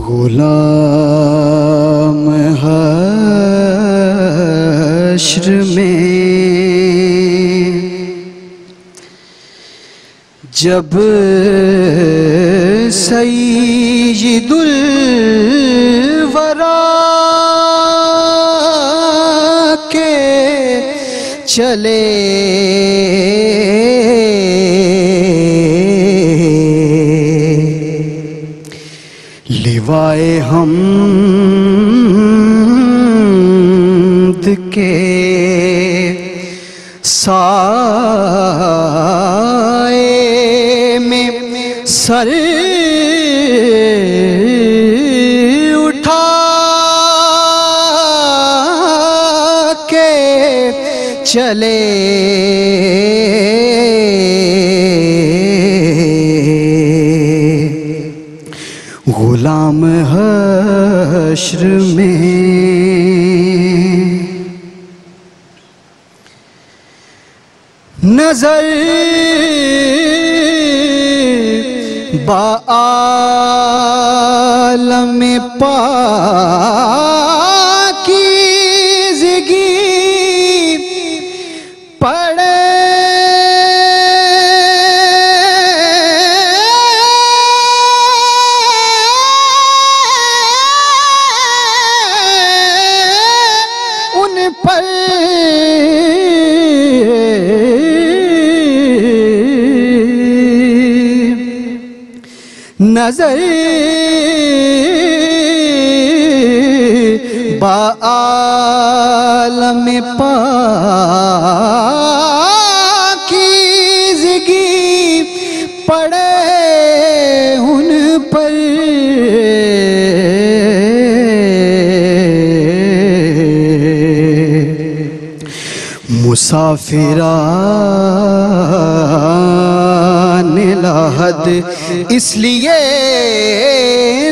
غلام حشر میں جب سید الورا کے چلے لیوائے حمد کے سائے میں سر اٹھا کے چلے غلام حشر میں نظر بعالم پاکیزگی پڑے ان پر نظر بعالم پاکیزگی پڑے ان پر مسافران لحد اس لیے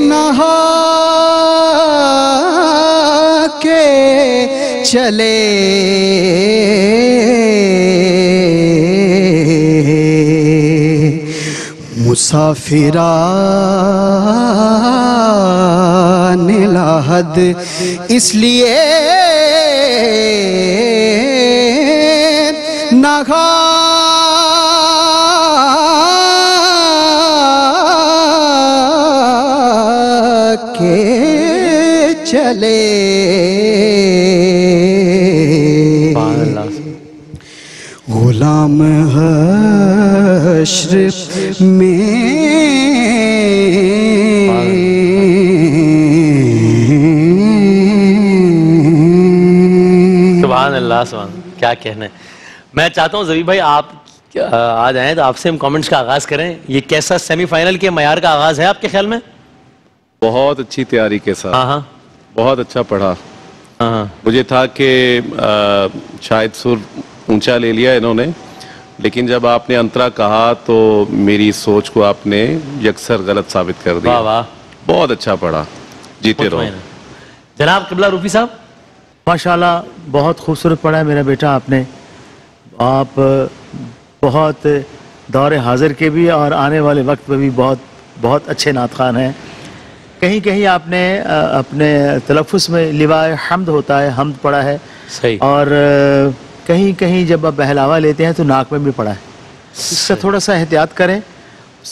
نہا کے چلے مسافران لحد اس لیے نہا کے چلے غلام حشر میں سبحان اللہ سبحان کیا کہنا ہے. میں چاہتا ہوں زبی بھائی آپ آ جائیں تو آپ سے ہم کامنٹس کا آغاز کریں. یہ کیسا سیمی فائنل کے معیار کا آغاز ہے آپ کے خیال میں؟ بہت اچھی تیاری کے ساتھ. ہاں ہاں بہت اچھا پڑھا. ہاں مجھے تھا کہ شاید سر اونچا لے لیا انہوں نے، لیکن جب آپ نے انترا کہا تو میری سوچ کو آپ نے یکسر غلط ثابت کر دیا. واہ واہ بہت اچھا پڑھا. جیتے رہو. جناب قبلہ روفی صاحب. ماشاءاللہ بہت خوبصورت پڑھا ہے میرا بیٹا آپ نے. آپ بہت دور حاضر کے بھی اور آنے والے وقت میں بھی بہت اچھے نعت خوان ہیں. کہیں کہیں آپ نے اپنے تلفظ میں لوائے حمد ہوتا ہے، حمد پڑھا ہے. صحیح. اور کہیں کہیں جب آپ بہلاوا لیتے ہیں تو ناک میں بھی پڑھا ہے. اس کا تھوڑا سا احتیاط کریں.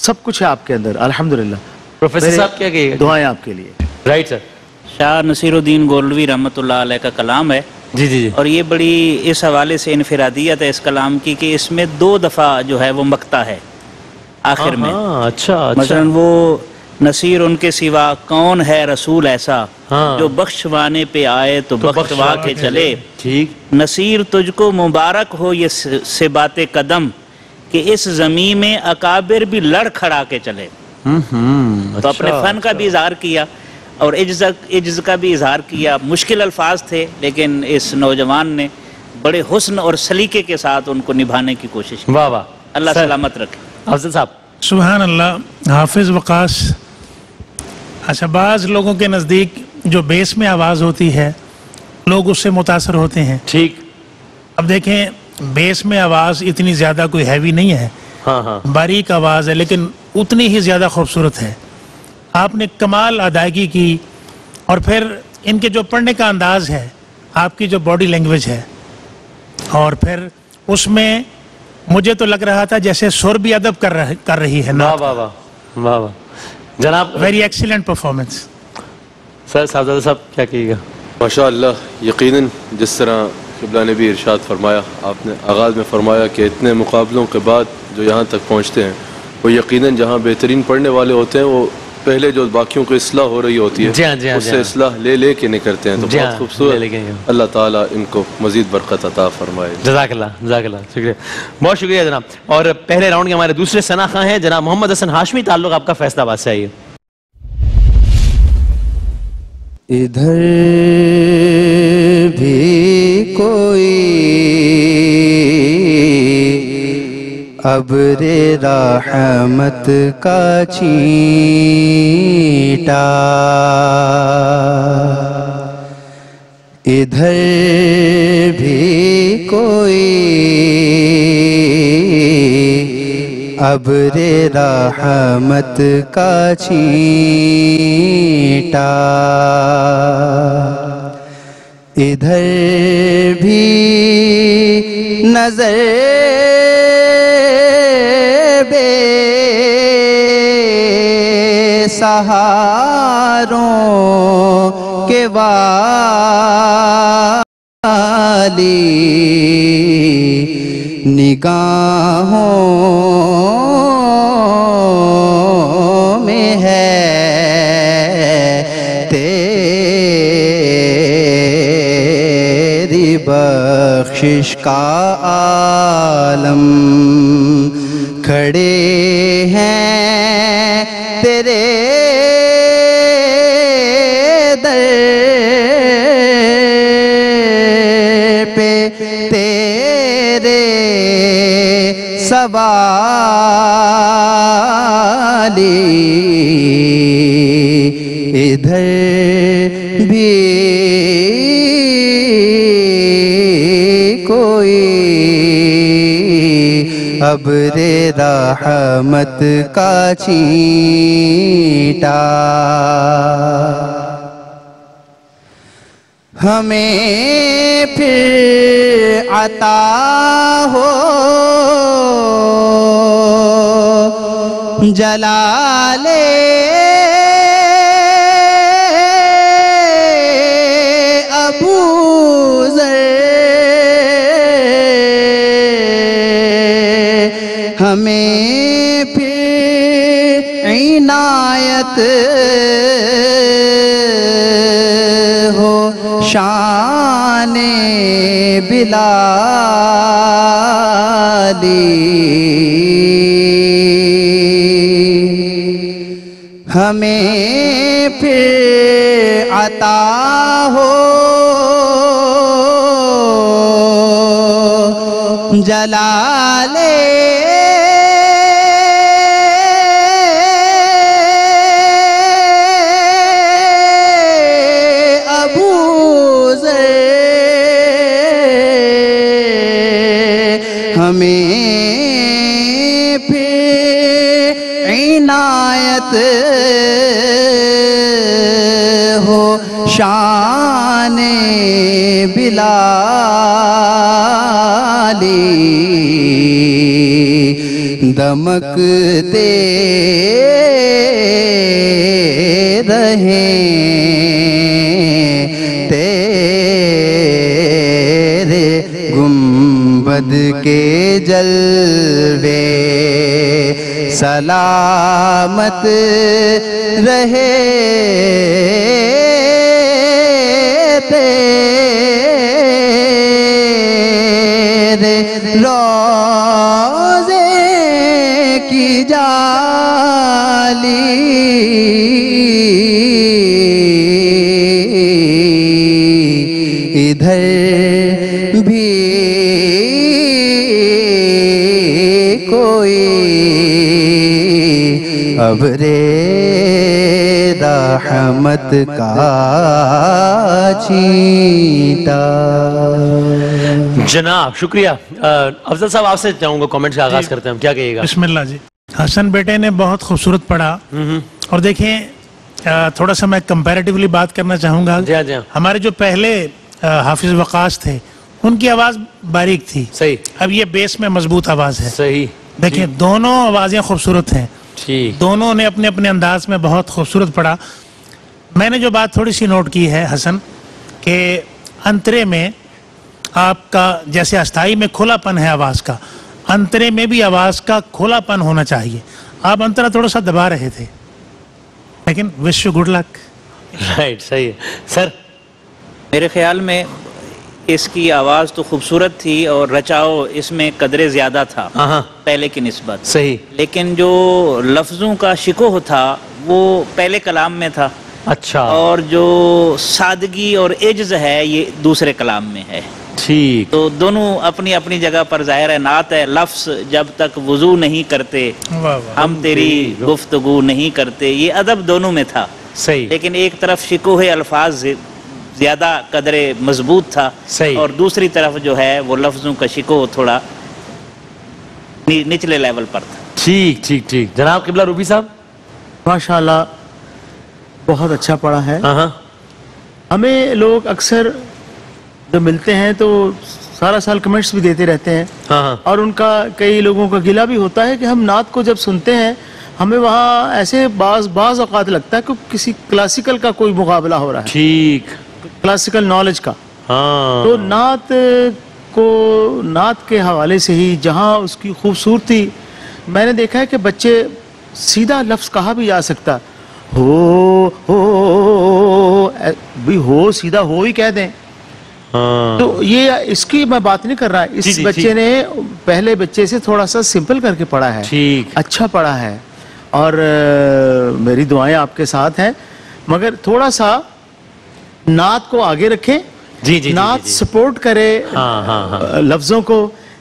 سب کچھ ہے آپ کے اندر الحمدللہ. پروفیسر صاحب کیا کہیے؟ دعائیں آپ کے لیے. Right sir. شاہ نصیر الدین گولوی رحمۃ اللہ علیہ کا کلام ہے. جی جی جی. اور یہ بڑی اس حوالے سے انفرادیت ہے اس کلام کی کہ اس میں 2 دفعہ جو ہے وہ مقطع ہے آخر میں. اچھا. مثلا وہ نصیر ان کے سوا کون ہے رسول ایسا جو بخشوانے پہ آئے تو بخشوا کے چلے. ٹھیک. نصیر تجھ کو مبارک ہو یہ صبات قدم کہ اس زمین میں اکابر بھی لڑ کھڑا کے چلے. تو اپنے فن کا بھی اظہار کیا اور عجز کا بھی اظہار کیا. مشکل الفاظ تھے لیکن اس نوجوان نے بڑے حسن اور سلیقے کے ساتھ ان کو نبھانے کی کوشش کی. واہ واہ. اللہ سلامت رکھے. افضل صاحب. سبحان اللہ. حافظ وقاص. اچھا بعض لوگوں کے نزدیک جو بیس میں آواز ہوتی ہے لوگ اس سے متاثر ہوتے ہیں. ٹھیک. اب دیکھیں بیس میں آواز اتنی زیادہ کوئی ہیوی نہیں ہے. ہاں ہاں. باریک آواز ہے لیکن اتنی ہی زیادہ خوبصورت ہے. آپ نے کمال ادائیگی کی، اور پھر ان کے جو پڑھنے کا انداز ہے، آپ کی جو باڈی لینگویج ہے، اور پھر اس میں مجھے تو لگ رہا تھا جیسے سر بھی ادب کر رہی ہے. واہ واہ واہ واہ واہ. جناب ویری ایکسیلنٹ پرفارمنس. سر صاحبزادہ صاحب کیا کہیے گا؟ ماشاء اللہ، یقیناً جس طرح قبلہ نے بھی ارشاد فرمایا، آپ نے آغاز میں فرمایا کہ اتنے مقابلوں کے بعد جو یہاں تک پہنچتے ہیں وہ یقیناً جہاں بہترین پڑھنے والے ہوتے ہیں وہ پہلے جو باقیوں کی اصلاح ہو رہی ہوتی ہے اس سے اصلاح لے کے نکلتے ہیں. تو بہت خوبصورت. اللہ تعالیٰ ان کو مزید برکت عطا فرمائے. جزاک اللہ شکریہ، بہت شکریہ جناب. اور پہلے راؤنڈ کے ہمارے دوسرے ثنا خواں ہیں جناب محمد حسن ہاشمی. تعلق آپ کا فیصلہ آباد سے. آئیے. ادھر بھی کوئی ابر رحمت کا چھینٹا، ادھر بھی کوئی ابر رحمت کا چھینٹا، ادھر بھی نظر بے سہاروں کے والی نگاہوں میں ہے تیری بخشش کا عالم، کھڑے ہیں تیرے در پہ تیرے سوالی، ادھر بھی کوئی ابر رحمت کا چھینٹا، ہمیں پھر عطا ہو جلال ابو ذر، ہمیں پھر عنایت ہو شان بلالی، ہمیں پھر عطا ہو جلال ابو ذر، ہمیں پھر عنایت ہو شان بلالی، دمکتے رہیں تیرے گنبد کے جلوے، سلامت رہے تیرے روضے کی جالی، ادھر بھی کوئی ابر رحمت کا چھینٹا. جناب شکریہ. افضل صاحب آپ سے چاہوں گا کامنٹ کا آغاز کرتے ہیں ہم. کیا کہیے گا؟ بسم اللہ جی. حسن بیٹے نے بہت خوبصورت پڑھا، اور دیکھیں थोड़ा सा मैं कंपैरेटिवली बात करना चाहूँगा। जी हाँ, जी हाँ। हमारे जो पहले हाफिज वकास थे उनकी आवाज़ बारीक थी, सही। अब ये बेस में मजबूत आवाज़ है। सही। देखिए दोनों आवाज़ें खूबसूरत हैं, ठीक। दोनों ने अपने अपने अंदाज में बहुत खूबसूरत पढ़ा। मैंने जो बात थोड़ी सी नोट की है हसन, कि अंतरे में आपका जैसे अस्थाई में खुलापन है आवाज़ का, अंतरे में भी आवाज़ का खुलापन होना चाहिए। आप अंतरा थोड़ा सा दबा रहे थे, लेकिन wish you good luck. Right, सही है सर। मेरे ख्याल में इसकी आवाज़ तो खूबसूरत थी और रचाव इसमें कदरे ज़्यादा था हाँ, पहले की निस्बत, सही। लेकिन जो लफ्ज़ों का शिकोह था वो पहले कलाम में था, अच्छा, और जो सादगी और एज्ज़ है ये दूसरे कलाम में है। ठीक। तो दोनों अपनी अपनी जगह पर ज़ाहिर है। नात है, लफ्ज़ जब तक वज़ू नहीं करते वाह वाह। हम तेरी गुफ्तगू नहीं करते, ये अदब दोनों में था। सही। लेकिन एक तरफ शिकोह अल्फाज ज़्यादा कदरे मजबूत था, सही। और दूसरी तरफ जो है वो लफ्ज़ों का शिकोह थोड़ा निचले लेवल पर था। ठीक ठीक ठीक। जनाब किबला रूबी साहब। माशाल्लाह बहुत अच्छा पढ़ा है। हाँ हाँ, हमें लोग अक्सर जब मिलते हैं तो सारा साल कमेंट्स भी देते रहते हैं, हाँ हाँ, और उनका कई लोगों का गिला भी होता है कि हम नात को जब सुनते हैं हमें वहाँ ऐसे बाज़ औक़ात लगता है कि किसी क्लासिकल का कोई मुकाबला हो रहा है, ठीक। क्लासिकल नॉलेज का। हाँ, तो नात के हवाले से ही जहाँ उसकी खूबसूरती, मैंने देखा है कि बच्चे सीधा लफ्ज़ कहा भी जा सकता, हो भी हो सीधा हो ही कह दें। हाँ, तो ये इसकी मैं बात नहीं कर रहा, जी, इस जी, बच्चे ठीक। ने पहले बच्चे से थोड़ा सा सिंपल करके पढ़ा है, ठीक। अच्छा पढ़ा है, और मेरी दुआएं आपके साथ हैं। मगर थोड़ा सा नात को आगे रखें, जी जी, नात जी, जी। सपोर्ट करे हाँ, हाँ, हाँ। लफ्ज़ों को,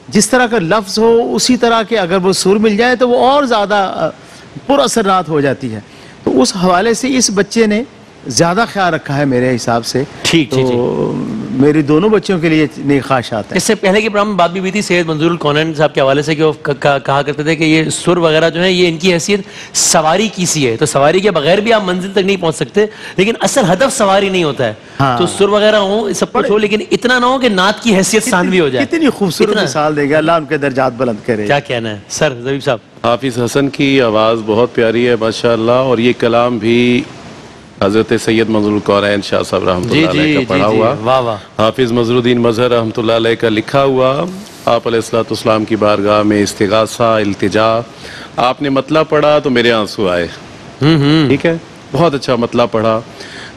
जिस तरह का लफ्ज़ हो उसी तरह के अगर वो सुर मिल जाए तो वो और ज़्यादा पुरअसर नात हो जाती है। तो उस हवाले से इस बच्चे ने ज़्यादा ख्याल रखा है मेरे हिसाब से। ठीक, जी, तो मेरी दोनों बच्चों के लिए नेक ख्वाहिशात है। इससे पहले के प्रोग्राम में बात भी हुई थी सैयद मंजूरुल कौनैन साहब के हवाले से कि वो कहा करते थे कि ये सुर वगैरह जो है ये इनकी हैसियत सवारी की सी है, तो सवारी के बगैर भी आप मंजिल तक नहीं पहुंच सकते, लेकिन असल हदफ सवारी नहीं होता है। हाँ। तो सुर वगैरह हो, सब कुछ हो, लेकिन इतना ना हो कि नात की हैसियत सानवी हो जाए। कितनी खूबसूरत मिसाल देगा, अल्लाह उनके दर्जात बुलंद करे। क्या कहना है सर ज़बीब साहब? हाफिज हसन की आवाज़ बहुत प्यारी है माशाअल्लाह, और ये कलाम भी हज़रत सैयद मंजूरुल कौनैन शाह साहब रहमतुल्लाह अलैह का पढ़ा हुआ। वाह वाह। हाफिज मजरुद्दीन मजहर रहमतुल्लाह अलैह का लिखा हुआ। आप अलैहिस्सलाम की बारगाह में इस्तिगासा, इल्तिजा, आपने मतला पढ़ा तो मेरे आंसू आए। ठीक है, बहुत अच्छा मतला पढ़ा,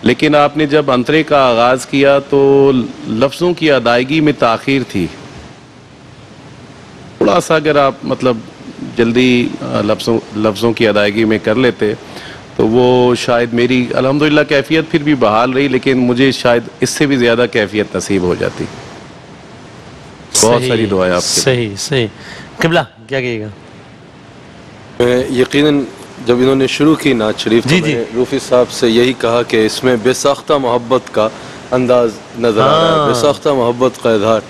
लेकिन आपने जब अंतरे का आगाज़ किया तो लफ्ज़ों की अदायगी में ताख़ीर थी। थोड़ा सा अगर आप मतलब जल्दी लफ्ज़ों की अदायगी में कर लेते तो वो शायद मेरी अल्हम्दुलिल्लाह कैफियत फिर भी बहाल रही, लेकिन मुझे शायद इससे भी ज़्यादा कैफियत नसीब हो जाती। बहुत सारी दुआएं आपके। सही सही। किबला क्या कहिएगा? मैं यकीनन जब इन्होंने शुरू की नात शरीफ जी, तो जी। मैंने रूफी साहब से यही कहा कि इसमें बेसाख्ता मोहब्बत का अंदाज नज़र आ रहा है, बेसाख्ता मोहब्बत का इजहार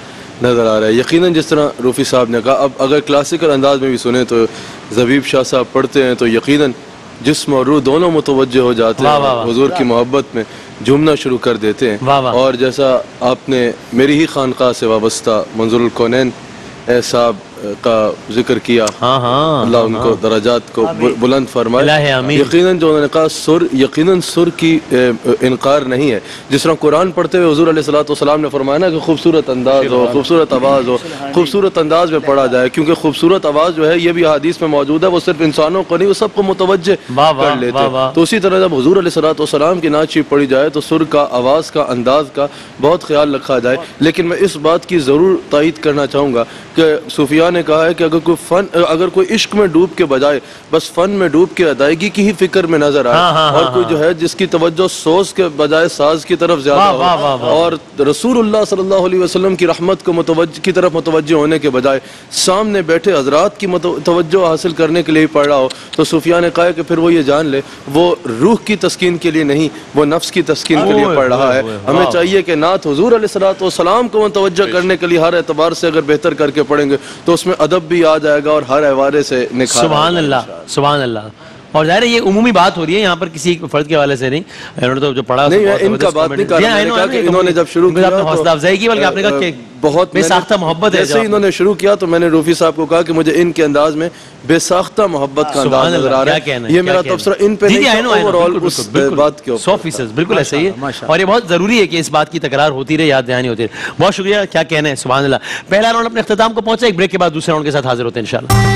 नज़र आ रहा है। यकीनन जिस तरह रूफी साहब ने कहा, अब अगर क्लासिकल अंदाज में भी सुने तो ज़बीब शाह साहब पढ़ते हैं तो यकीनन जिस्म और रूह दोनों मुतवज्जे हो जाते वाह, हैं, वाह, वाह। हुजूर की मोहब्बत में झूमना शुरू कर देते हैं। वाह, वाह। और जैसा आपने मेरी ही खानका से वाबस्ता मंजूरुल कौनैन साहब का जिक्र किया, हाँ हाँ, अल्लाह उनको दराजात को बुलंद फरमाए। इलाही आमीन। यकीनन जो उन्होंने कहा सुर, यकीनन सुर की इनकार नहीं है। जिस तरह कुरान पढ़ते हुए हुजूर अलैहिस्सलाम ने फरमाया ना कि खूबसूरत अंदाज हो, खूबसूरत आवाज़ हो, खूबसूरत अंदाज में पढ़ा जाए, क्योंकि खूबसूरत आवाज़ जो है ये भी हदीस में मौजूद है, वो सिर्फ इंसानों को नहीं, वो सबको मुतवज्जे कर लेते हैं। तो उसी तरह जब हुजूर अलैहिस्सलाम की नात शरीफ पढ़ी जाए तो सुर का, आवाज़ का, अंदाज का बहुत ख्याल रखा जाए। लेकिन मैं इस बात की ज़रूर तायीद करना चाहूँगा कि सूफिया ने कहा है कि अगर कोई इश्क में डूब के बजाय बस फन में डूब के अदायगी की ही फिक्र में नजर आए, और कोई जो है जिसकी तवज्जो सोच के बजाय साज की तरफ ज्यादा हो, और रसूलुल्लाह सल्लल्लाहु अलैहि वसल्लम की रहमत को की तरफ मुतवज्जो होने के बजाय सामने बैठे हजरात की तवज्जो हासिल करने के लिए पढ़ रहा हो, तो सूफिया ने कहा कि फिर वो ये जान ले वो रूह की तस्कीन के लिए नहीं, वो नफ्स की तस्कीन के लिए पढ़ रहा है। हमें चाहिए कि नात हुजूर अलैहिस्सलाम को मुतवज्जो करने के लिए हर एतबार से अगर बेहतर करके पढ़ेंगे तो उसमें अदब भी आ जाएगा और हर हवाले से निखार। सुभान अल्लाह, सुभान अल्लाह। اور ظاہر ہے یہ عمومی بات ہو رہی ہے یہاں پر کسی فرد کے حوالے سے نہیں. انہوں نے تو جو پڑھا نہیں میں ان کا بات نہیں کر رہا, میں نے کہا کہ انہوں نے جب شروع کیا تو حوصلہ افزائی کی, بلکہ آپ نے کہا کہ بہت بے ساختہ محبت ہے. جیسے ہی انہوں نے شروع کیا تو میں نے روفی صاحب کو کہا کہ مجھے ان کے انداز میں بے ساختہ محبت کا انداز نظر آ رہا ہے. یہ میرا تبصرہ ان پہ نہیں, اوور آل اس بات کے اوپر 100% بالکل ایسا ہی ہے. اور یہ بہت ضروری ہے کہ اس بات کی تکرار ہوتی رہے, یاد دہانی ہوتی رہے. بہت شکریہ, کیا کہنا ہے, سبحان اللہ. پہلا راؤنڈ اپنے اختتام کو پہنچا, ایک بریک کے بعد دوسرے راؤنڈ کے ساتھ حاضر ہوتے ہیں انشاءاللہ.